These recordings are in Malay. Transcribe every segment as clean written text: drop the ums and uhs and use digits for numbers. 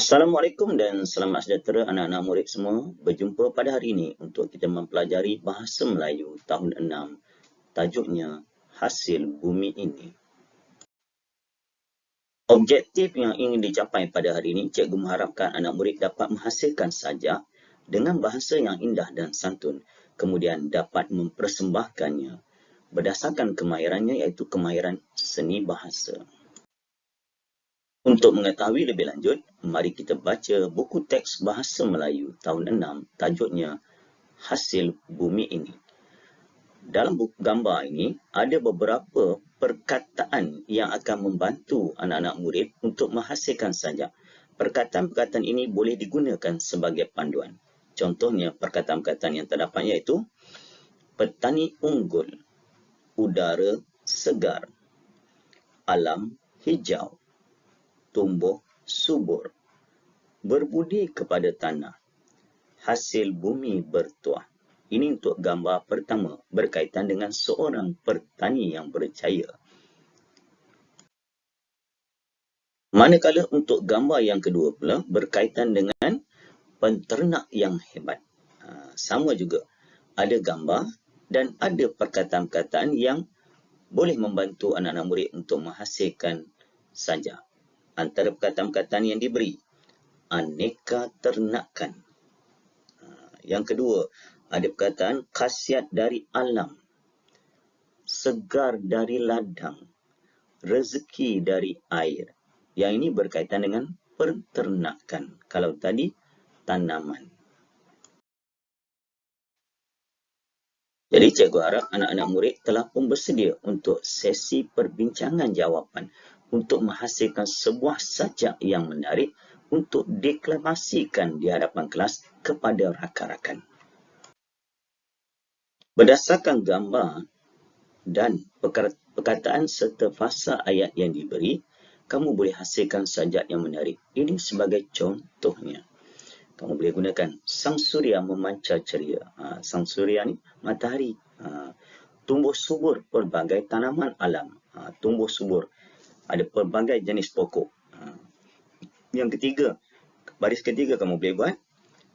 Assalamualaikum dan selamat sejahtera anak-anak murid semua. Berjumpa pada hari ini untuk kita mempelajari Bahasa Melayu tahun 6. Tajuknya Hasil Bumi Ini. Objektif yang ingin dicapai pada hari ini, cikgu mengharapkan anak murid dapat menghasilkan sajak dengan bahasa yang indah dan santun, kemudian dapat mempersembahkannya berdasarkan kemahirannya, iaitu kemahiran seni bahasa. Untuk mengetahui lebih lanjut, mari kita baca buku teks Bahasa Melayu tahun 6, tajuknya Hasil Bumi Ini. Dalam buku gambar ini, ada beberapa perkataan yang akan membantu anak-anak murid untuk menghasilkan sajak. Perkataan-perkataan ini boleh digunakan sebagai panduan. Contohnya, perkataan-perkataan yang terdapat iaitu petani unggul, udara segar, alam hijau, tumbuh subur, berbudi kepada tanah, hasil bumi bertuah. Ini untuk gambar pertama berkaitan dengan seorang petani yang berjaya. Manakala untuk gambar yang kedua pula berkaitan dengan penternak yang hebat. Sama juga, ada gambar dan ada perkataan-perkataan yang boleh membantu anak-anak murid untuk menghasilkan sajak. Antara perkataan-perkataan yang diberi, aneka ternakan. Yang kedua, ada perkataan khasiat dari alam, segar dari ladang, rezeki dari air. Yang ini berkaitan dengan peternakan. Kalau tadi, tanaman. Jadi cikgu harap anak-anak murid telah pun bersedia untuk sesi perbincangan jawapan untuk menghasilkan sebuah sajak yang menarik untuk deklamasikan di hadapan kelas kepada rakan-rakan. Berdasarkan gambar dan perkataan serta fasa ayat yang diberi, kamu boleh hasilkan sajak yang menarik. Ini sebagai contohnya. Kamu boleh gunakan sang suria memancar ceria. Sang suria ni matahari. Tumbuh subur pelbagai tanaman alam. Tumbuh subur. Ada pelbagai jenis pokok. Yang ketiga, baris ketiga kamu boleh buat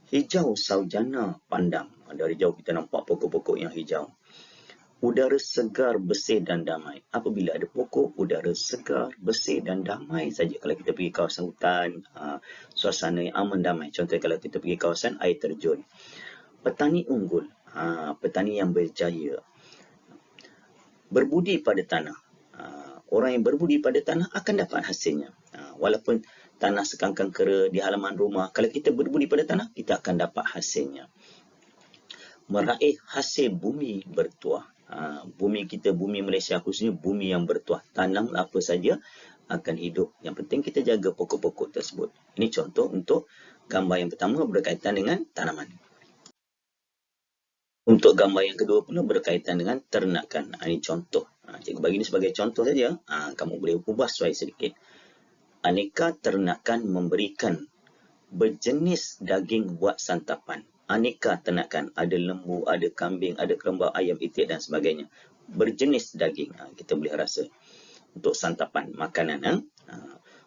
hijau saujana pandang. Dari jauh kita nampak pokok-pokok yang hijau. Udara segar, bersih dan damai. Apabila ada pokok, udara segar, bersih dan damai saja. Kalau kita pergi kawasan hutan, suasana yang aman damai. Contoh kalau kita pergi kawasan air terjun. Petani unggul, petani yang berjaya. Berbudi pada tanah. Orang yang berbudi pada tanah akan dapat hasilnya. Walaupun tanah sekangkang kera di halaman rumah, kalau kita berbudi pada tanah, kita akan dapat hasilnya. Meraih hasil bumi bertuah. Bumi kita, bumi Malaysia khususnya, bumi yang bertuah. Tanam apa saja akan hidup. Yang penting kita jaga pokok-pokok tersebut. Ini contoh untuk gambar yang pertama berkaitan dengan tanaman. Untuk gambar yang kedua pula berkaitan dengan ternakan. Ini contoh. Cikgu bagi ini sebagai contoh saja. Kamu boleh ubah sesuai sedikit. Aneka ternakan memberikan berjenis daging buat santapan. Aneka ternakan. Ada lembu, ada kambing, ada kerembau, ayam, itik dan sebagainya. Berjenis daging. Kita boleh rasa. Untuk santapan, makanan.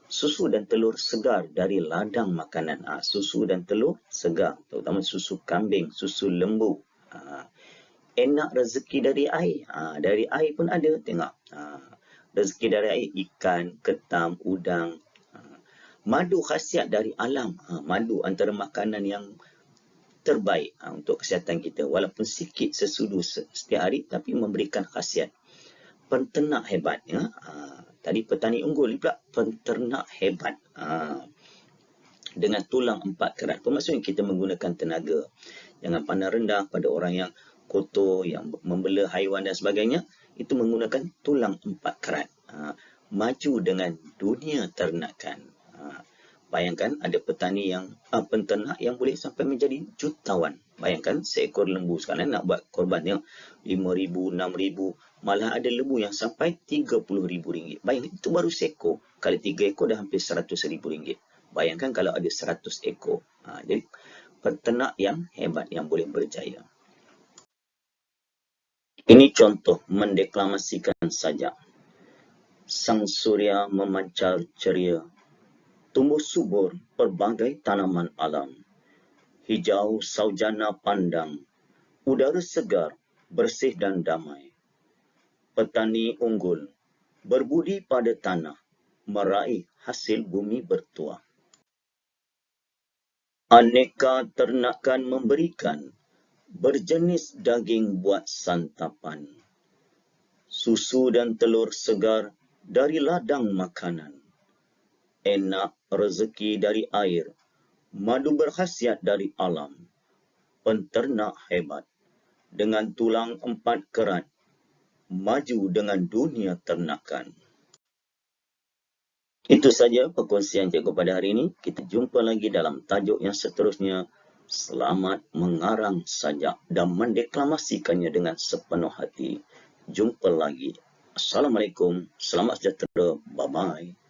Susu dan telur segar dari ladang makanan. Susu dan telur segar. Terutama susu kambing, susu lembu. Enak rezeki dari air. Dari air pun ada. Tengok. Rezeki dari air. Ikan, ketam, udang. Madu khasiat dari alam. Madu antara makanan yang terbaik untuk kesihatan kita. Walaupun sikit sesudu setiap hari, tapi memberikan khasiat. Penternak hebat. Tadi petani unggul pula, penternak hebat. Dengan tulang 4 kerat. Maksudnya kita menggunakan tenaga. Jangan pandang rendah pada orang yang kotor, yang membela haiwan dan sebagainya. Itu menggunakan tulang 4 kerat. Maju dengan dunia ternakan. Bayangkan ada petani yang penternak yang boleh sampai menjadi jutawan. Bayangkan seekor lembu sekarang nak buat korban yang 5,000, 6,000. Malah ada lembu yang sampai 30,000 ringgit. Bayangkan itu baru seekor. Kalau 3 ekor dah hampir 100,000 ringgit. Bayangkan kalau ada 100 ekor. Jadi peternak yang hebat yang boleh berjaya. Ini contoh mendeklamasikan sajak. Sang suria memancar ceria. tumbuh subur pelbagai tanaman alam. Hijau saujana pandang, udara segar, bersih dan damai. Petani unggul, berbudi pada tanah, meraih hasil bumi bertuah. Aneka ternakan memberikan, berjenis daging buat santapan. Susu dan telur segar dari ladang makanan. Enak rezeki dari air, madu berkhasiat dari alam. Penternak hebat, dengan tulang 4 kerat, maju dengan dunia ternakan. Itu saja perkongsian cikgu pada hari ini. Kita jumpa lagi dalam tajuk yang seterusnya. Selamat mengarang sajak dan mendeklamasikannya dengan sepenuh hati. Jumpa lagi. Assalamualaikum. Selamat sejahtera. Bye-bye.